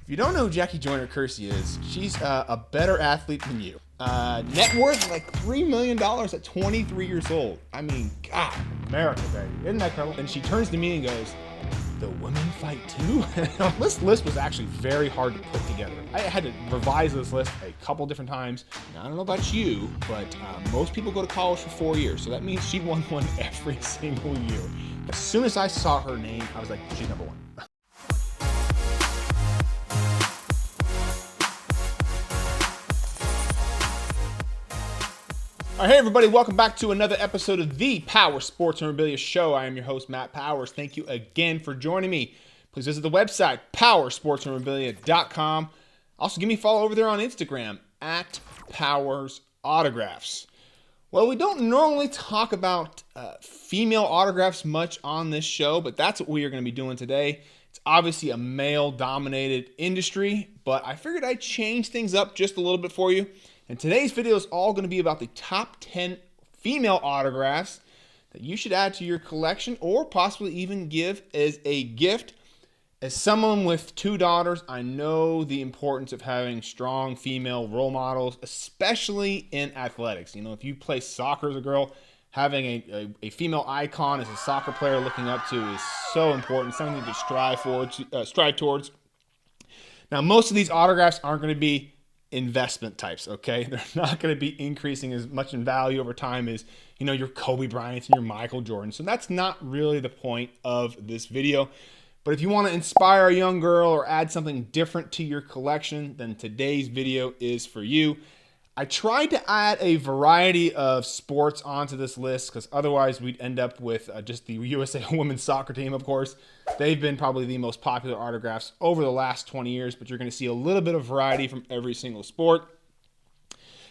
If you don't know who Jackie Joyner-Kersee is, she's a better athlete than you. Net worth like $3 million at 23 years old. I mean, God, America, baby. Isn't that incredible? And she turns to me and goes, "The women fight too?" This list was actually very hard to put together. I had to revise this list a couple different times. Now, I don't know about you, but most people go to college for 4 years, so that means she won one every single year. As soon as I saw her name, I was like, she's number one. All right, hey everybody, welcome back to another episode of the Powers Sports Memorabilia Show. I am your host, Matt Powers. Thank you again for joining me. Please visit the website, powersportsmemorabilia.com. Also, give me a follow over there on Instagram, at Powers Autographs. Well, we don't normally talk about female autographs much on this show, but that's what we are going to be doing today. It's obviously a male-dominated industry, but I figured I'd change things up just a little bit for you. And today's video is all going to be about the top 10 female autographs that you should add to your collection or possibly even give as a gift. As someone with two daughters, I know the importance of having strong female role models, especially in athletics. You know, if you play soccer as a girl, having a female icon as a soccer player looking up to is so important, something to strive towards. Now, most of these autographs aren't going to be investment types, okay? They're not going to be increasing as much in value over time as, you know, your Kobe Bryant and your Michael Jordan. So that's not really the point of this video. But if you want to inspire a young girl or add something different to your collection, then today's video is for you. I tried to add a variety of sports onto this list because otherwise we'd end up with just the USA women's soccer team, of course. They've been probably the most popular autographs over the last 20 years, but you're going to see a little bit of variety from every single sport.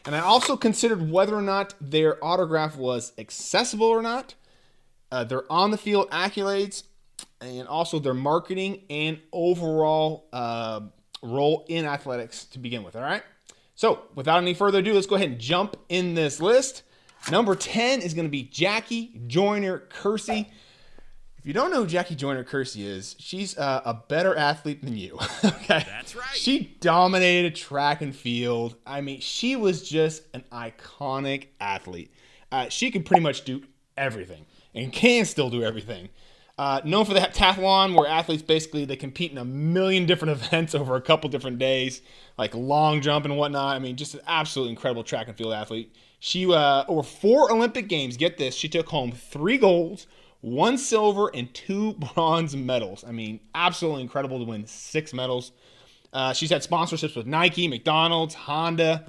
And I also considered whether or not their autograph was accessible or not, their on-the-field accolades, and also their marketing and overall role in athletics to begin with, all right? So, without any further ado, let's go ahead and jump in this list. Number 10 is going to be Jackie Joyner-Kersee. If you don't know who Jackie Joyner-Kersee is, she's a better athlete than you. Okay, that's right. She dominated track and field. I mean, she was just an iconic athlete. She could pretty much do everything and can still do everything. Known for the heptathlon, where athletes basically they compete in a million different events over a couple different days, like long jump and whatnot. I mean, just an absolutely incredible track and field athlete. She over 4 Olympic Games. Get this, she took home 3 golds, 1 silver, and 2 bronze medals. I mean, absolutely incredible to win 6 medals. She's had sponsorships with Nike, McDonald's, Honda.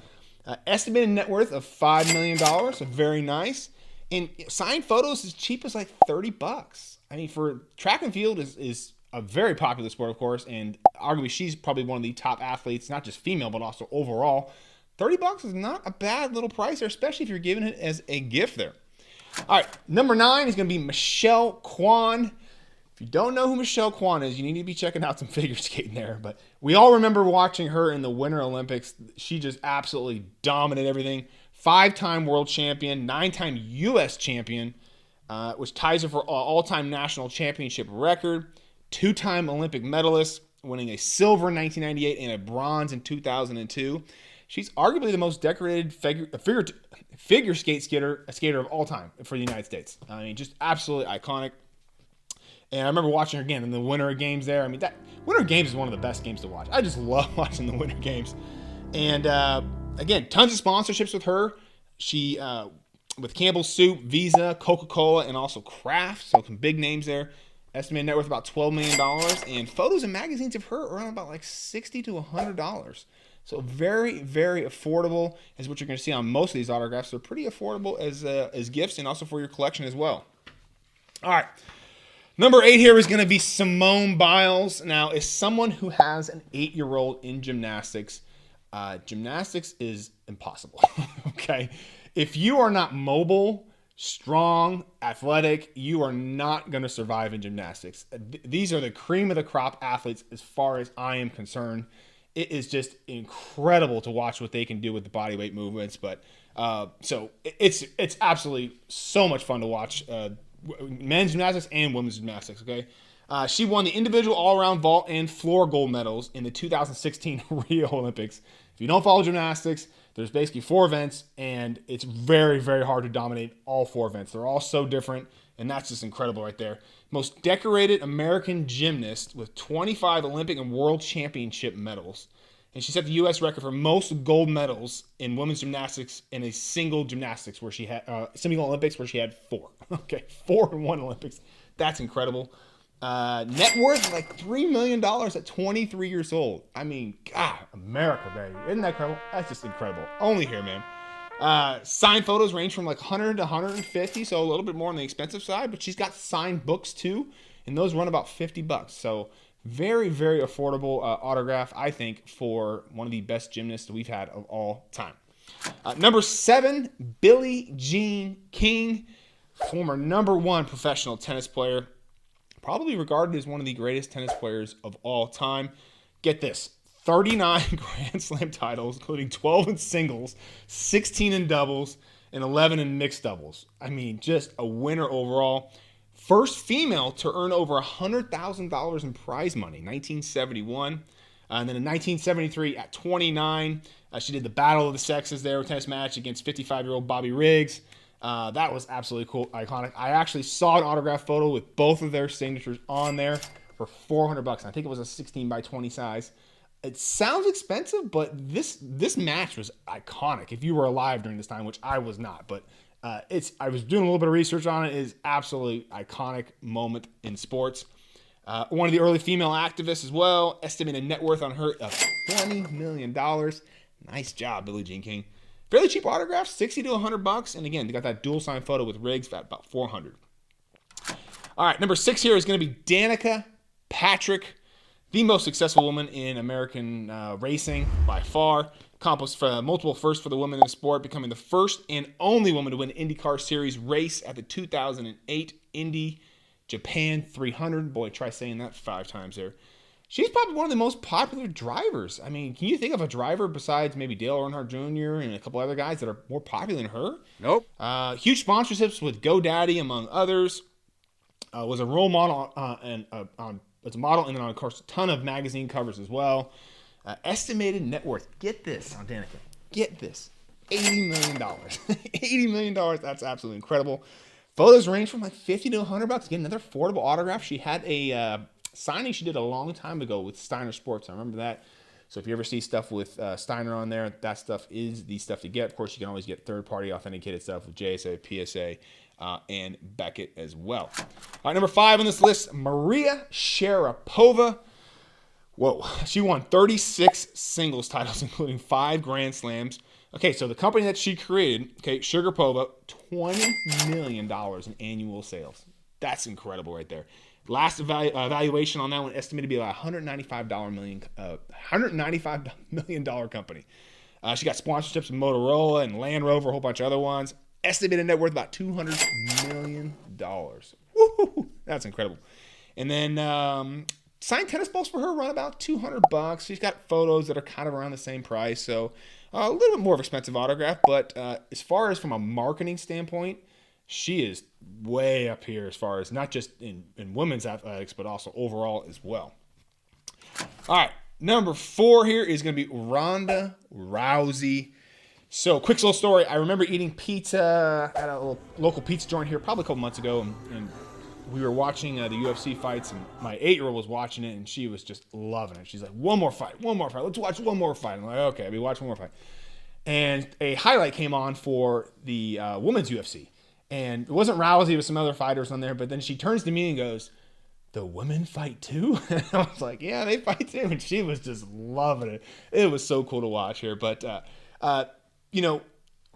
Estimated net worth of $5 million, so very nice. And signed photos as cheap as like $30. I mean, for track and field is a very popular sport, of course, and arguably she's probably one of the top athletes, not just female, but also overall. $30 is not a bad little price there, especially if you're giving it as a gift there. All right, number 9 is going to be Michelle Kwan. If you don't know who Michelle Kwan is, you need to be checking out some figure skating there. But we all remember watching her in the Winter Olympics. She just absolutely dominated everything. 5-time world champion, 9-time U.S. champion. Which ties her for all-time national championship record, 2-time Olympic medalist, winning a silver in 1998 and a bronze in 2002. She's arguably the most decorated figure skater of all time for the United States. I mean, just absolutely iconic. And I remember watching her again in the Winter Games there. I mean, that Winter Games is one of the best games to watch. I just love watching the Winter Games. And again, tons of sponsorships with her. She with Campbell's Soup, Visa, Coca-Cola, and also Kraft. So some big names there. Estimated net worth about $12 million. And photos and magazines of her are around about like $60 to $100. So very, very affordable is what you're going to see on most of these autographs. They're pretty affordable as gifts and also for your collection as well. All right. Number 8 here is going to be Simone Biles. Now, as someone who has an 8-year-old in gymnastics, gymnastics is impossible. Okay? If you are not mobile, strong, athletic, you are not going to survive in gymnastics. These are the cream of the crop athletes as far as I am concerned. It is just incredible to watch what they can do with the body weight movements. But so it's absolutely so much fun to watch men's gymnastics and women's gymnastics, okay? She won the individual all-around vault and floor gold medals in the 2016 Rio Olympics. If you don't follow gymnastics, there's basically 4 events, and it's very, very hard to dominate all 4 events. They're all so different, and that's just incredible right there. Most decorated American gymnast with 25 Olympic and World Championship medals. And she set the U.S. record for most gold medals in women's gymnastics in a single gymnastics where she had single Olympics where she had 4. Okay, 4 in one Olympics. That's incredible. Net worth like $3 million at 23 years old. I mean, God, America, baby. Isn't that incredible? That's just incredible. Only here, man. Signed photos range from like 100 to 150, so a little bit more on the expensive side, but she's got signed books too, and those run about $50. So very, very affordable autograph, I think, for one of the best gymnasts we've had of all time. Number 7, Billie Jean King, former number 1 professional tennis player. Probably regarded as one of the greatest tennis players of all time. Get this, 39 Grand Slam titles, including 12 in singles, 16 in doubles, and 11 in mixed doubles. I mean, just a winner overall. First female to earn over $100,000 in prize money, 1971. And then in 1973, at 29, she did the Battle of the Sexes there, a tennis match against 55-year-old Bobby Riggs. That was absolutely cool, iconic. I actually saw an autograph photo with both of their signatures on there for $400. I think it was a 16 by 20 size. It sounds expensive, but this match was iconic. If you were alive during this time, which I was not, but I was doing a little bit of research on it. It is absolutely iconic moment in sports. One of the early female activists as well. Estimated net worth on her of $20 million. Nice job, Billie Jean King. Fairly cheap autographs, $60 to $100. And again, they got that dual sign photo with Riggs at about $400. All right, number 6 here is going to be Danica Patrick, the most successful woman in American racing by far. Accomplished multiple firsts for the women in the sport, becoming the first and only woman to win an IndyCar Series race at the 2008 Indy Japan 300. Boy, try saying that 5 times there. She's probably one of the most popular drivers. I mean, can you think of a driver besides maybe Dale Earnhardt Jr. and a couple other guys that are more popular than her? Nope. Huge sponsorships with GoDaddy, among others. Was a role model as a model, and then, of course, a ton of magazine covers as well. Estimated net worth. Get this on Danica. Get this. $80 million. $80 million. That's absolutely incredible. Photos range from like $50 to $100. Again, another affordable autograph. She had a signing she did a long time ago with Steiner Sports. I remember that. So if you ever see stuff with Steiner on there, that stuff is the stuff to get. Of course, you can always get third-party authenticated stuff with JSA, PSA, and Beckett as well. All right, number 5 on this list, Maria Sharapova. Whoa, she won 36 singles titles, including 5 Grand Slams. Okay, so the company that she created, Sharapova, $20 million in annual sales. That's incredible right there. Last evaluation on that one estimated to be about $195 million company. She got sponsorships with Motorola and Land Rover, a whole bunch of other ones. Estimated net worth about $200 million. Woo-hoo, that's incredible. And then signed tennis balls for her run about $200. She's got photos that are kind of around the same price, so a little bit more of an expensive autograph. But as far as from a marketing standpoint, she is way up here as far as not just in women's athletics, but also overall as well. All right, number 4 here is going to be Ronda Rousey. So, quick little story. I remember eating pizza at a local pizza joint here probably a couple months ago, and we were watching the UFC fights, and my 8-year-old was watching it, and she was just loving it. She's like, one more fight. Let's watch one more fight. I'm like, okay, we watch one more fight. And a highlight came on for the women's UFC. And it wasn't Rousey, it was some other fighters on there. But then she turns to me and goes, the women fight too? And I was like, yeah, they fight too. And she was just loving it. It was so cool to watch her. But,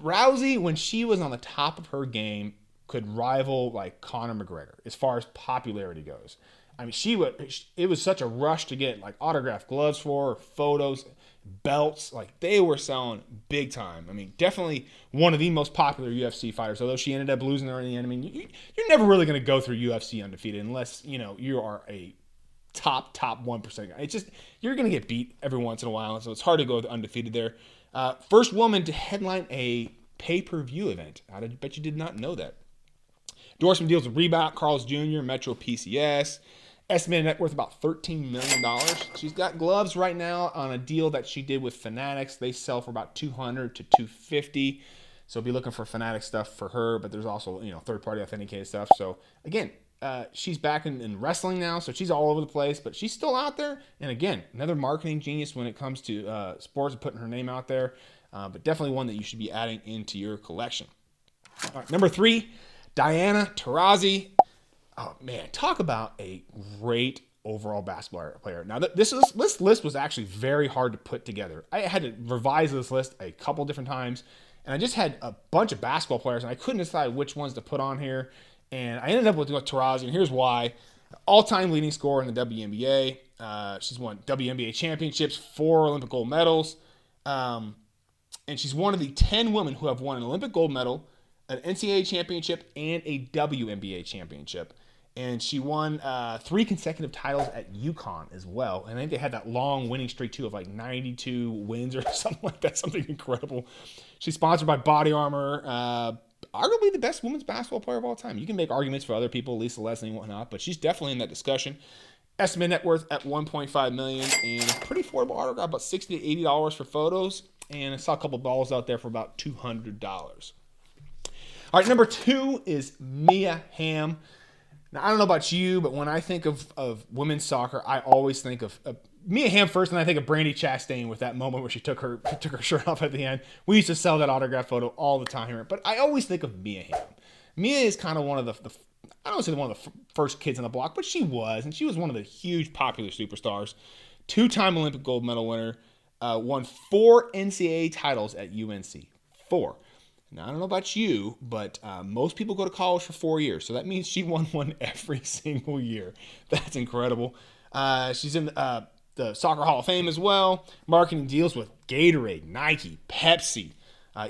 Rousey, when she was on the top of her game, could rival like Conor McGregor as far as popularity goes. I mean, it was such a rush to get like autographed gloves for her, photos, belts. Like they were selling big time. I mean, definitely one of the most popular UFC fighters, although she ended up losing there in the end. I mean, you're never really going to go through UFC undefeated unless, you are a top 1% guy. It's just, you're going to get beat every once in a while. So it's hard to go undefeated there. First woman to headline a pay-per-view event. I bet you did not know that. Endorsement deals with Reebok, Carl's Jr., Metro PCS. Estimated net worth about $13 million. She's got gloves right now on a deal that she did with Fanatics. They sell for about $200 to $250. So be looking for Fanatic stuff for her, but there's also, third-party authenticated stuff. So again, she's back in wrestling now, so she's all over the place, but she's still out there. And again, another marketing genius when it comes to sports and putting her name out there, but definitely one that you should be adding into your collection. All right, number 3, Danica Taurasi. Oh man, talk about a great overall basketball player. Now this list was actually very hard to put together. I had to revise this list a couple different times, and I just had a bunch of basketball players, and I couldn't decide which ones to put on here. And I ended up with Taurasi, and here's why. All-time leading scorer in the WNBA. She's won WNBA championships, 4 Olympic gold medals, and she's one of the 10 women who have won an Olympic gold medal, an NCAA championship, and a WNBA championship. And she won 3 consecutive titles at UConn as well. And I think they had that long winning streak, too, of like 92 wins or something like that, something incredible. She's sponsored by Body Armor, arguably the best women's basketball player of all time. You can make arguments for other people, Lisa Leslie and whatnot, but she's definitely in that discussion. Estimated net worth at $1.5 million, and a pretty affordable autograph, about $60 to $80 for photos. And I saw a couple balls out there for about $200. All right, number 2 is Mia Hamm. Now, I don't know about you, but when I think of women's soccer, I always think of Mia Hamm first, and I think of Brandi Chastain with that moment where she took her shirt off at the end. We used to sell that autograph photo all the time here, but I always think of Mia Hamm. Mia is kind of one of the I don't want to say one of the first kids on the block, but she was one of the huge popular superstars. 2-time Olympic gold medal winner, won 4 NCAA titles at UNC. 4. Now, I don't know about you, but most people go to college for 4 years. So that means she won one every single year. That's incredible. She's in the Soccer Hall of Fame as well. Marketing deals with Gatorade, Nike, Pepsi.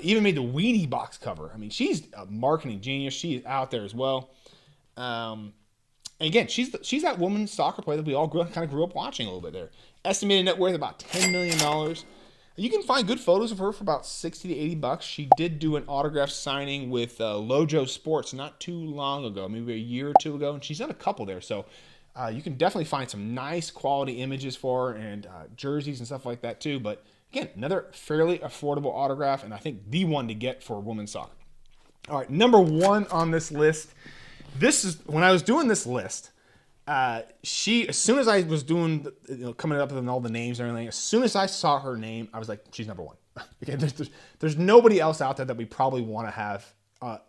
Even made the Weenie box cover. I mean, she's a marketing genius. She is out there as well. And again, she's that woman's soccer player that we all grew up watching a little bit there. Estimated net worth about $10 million. You can find good photos of her for about $60 to $80. She did do an autograph signing with Lojo Sports not too long ago, maybe a year or 2 ago, and she's done a couple there. So you can definitely find some nice quality images for her and jerseys and stuff like that too. But again, another fairly affordable autograph, and I think the one to get for women's soccer. All right, number 1 on this list. This is when I was doing this list. As soon as I was doing, coming up with all the names and everything, as soon as I saw her name, I was like, she's number 1. Okay, there's nobody else out there that we probably want to have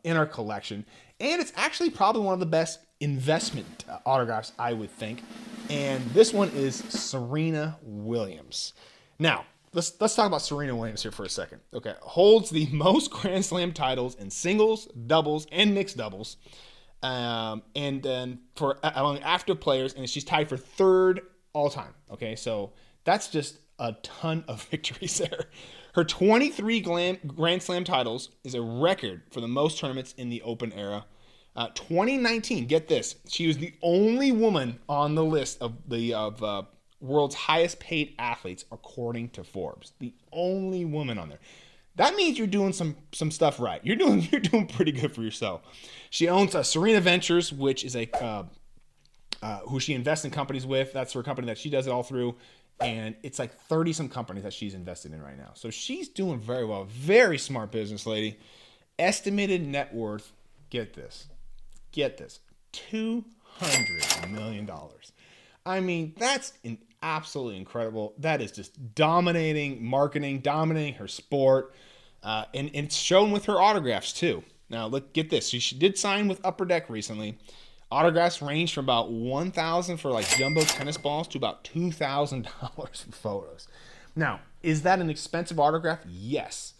in our collection, and it's actually probably one of the best investment autographs, I would think. And this one is Serena Williams. Now, let's talk about Serena Williams here for a second. Okay, holds the most Grand Slam titles in singles, doubles, and mixed doubles. And then for among active players, and she's tied for 3rd all time. Okay, so that's just a ton of victories there. Her 23 Grand Slam titles is a record for the most tournaments in the Open era. 2019, get this, she was the only woman on the list of the world's highest paid athletes according to Forbes. The only woman on there. That means you're doing some stuff right. You're doing pretty good for yourself. She owns Serena Ventures, which is who she invests in companies with. That's her company that she does it all through, and it's like 30-some companies that she's invested in right now. So she's doing very well. Very smart business lady. Estimated net worth. Get this, $200 million. I mean, that's absolutely incredible. That is just dominating marketing, dominating her sport, and it's shown with her autographs too. Now, look, get this. She did sign with Upper Deck recently. Autographs range from about $1,000 for like jumbo tennis balls to about $2,000 for photos. Now, is that an expensive autograph? Yes.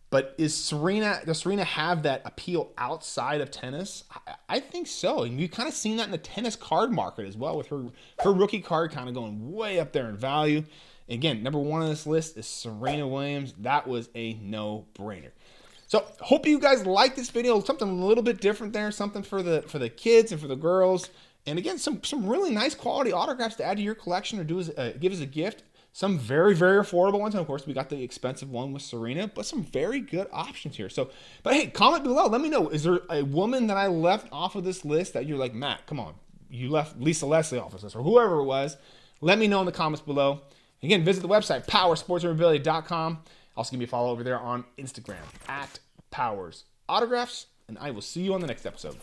But does Serena have that appeal outside of tennis? I think so. And you've kind of seen that in the tennis card market as well, with her rookie card kind of going way up there in value. Again, number 1 on this list is Serena Williams. That was a no-brainer. So hope you guys like this video. Something a little bit different there. Something for the kids and for the girls. And again, some really nice quality autographs to add to your collection or give as a gift. Some very, very affordable ones. And of course, we got the expensive one with Serena, but some very good options here. So, but hey, comment below. Let me know. Is there a woman that I left off of this list that you're like, Matt, come on. you left Lisa Leslie off this, or whoever it was, let me know in the comments below. Again, visit the website, powersportsmemorabilia.com. Also, give me a follow over there on Instagram, @Powers Autographs, and I will see you on the next episode.